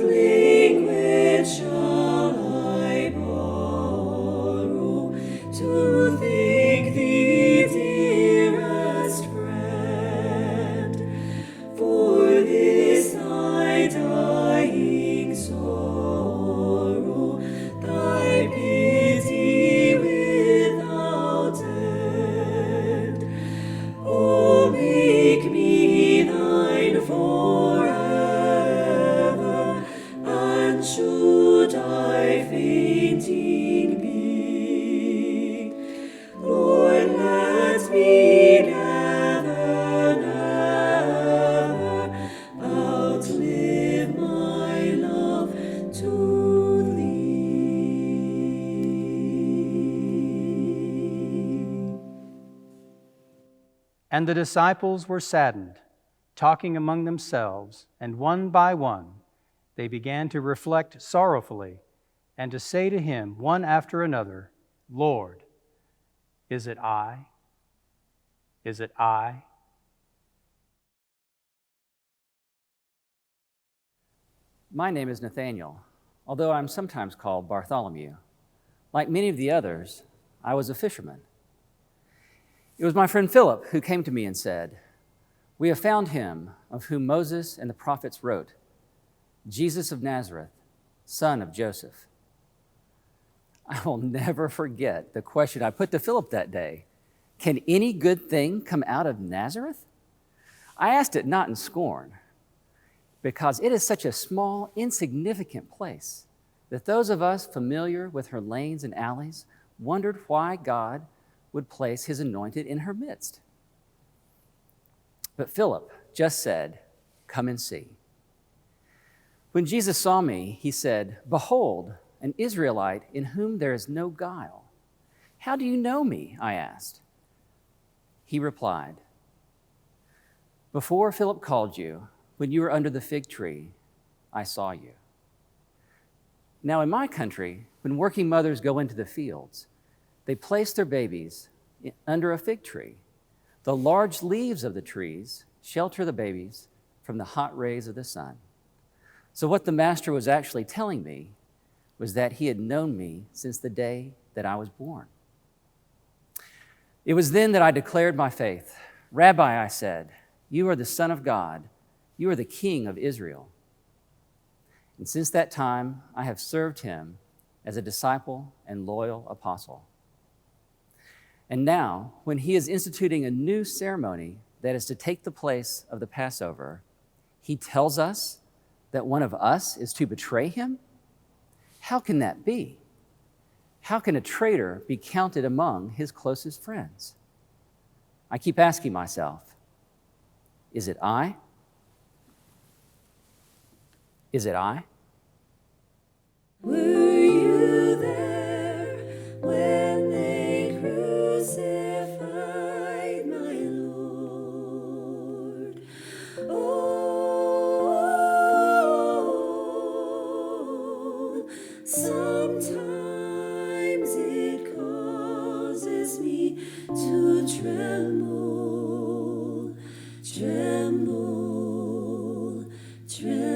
language shall I borrow to thank thee, dearest friend, for this thy dying sorrow, thy pity without end. Oh, make me thine forever, and should I fainting be, Lord, let me never, never outlive my love to thee. And the disciples were saddened, talking among themselves, and one by one they began to reflect sorrowfully and to say to him one after another, Lord, is it I? Is it I? My name is Nathaniel, although I'm sometimes called Bartholomew. Like many of the others, I was a fisherman. It was my friend Philip who came to me and said, "We have found him of whom Moses and the prophets wrote, Jesus of Nazareth, son of Joseph." I will never forget the question I put to Philip that day. Can any good thing come out of Nazareth? I asked it not in scorn, because it is such a small, insignificant place that those of us familiar with her lanes and alleys wondered why God would place his anointed in her midst. But Philip just said, "Come and see." When Jesus saw me, he said, "Behold, an Israelite in whom there is no guile. How do you know me?" I asked. He replied, "Before Philip called you, when you were under the fig tree, I saw you." Now in my country, when working mothers go into the fields, they place their babies under a fig tree. The large leaves of the trees shelter the babies from the hot rays of the sun. So what the master was actually telling me was that he had known me since the day that I was born. It was then that I declared my faith. "Rabbi," I said, "you are the Son of God. You are the King of Israel." And since that time, I have served him as a disciple and loyal apostle. And now, when he is instituting a new ceremony that is to take the place of the Passover, he tells us that one of us is to betray him? How can that be? How can a traitor be counted among his closest friends? I keep asking myself, is it I? Is it I? Were you there when they crucified my Lord? Oh, sometimes it causes me to tremble, tremble, tremble.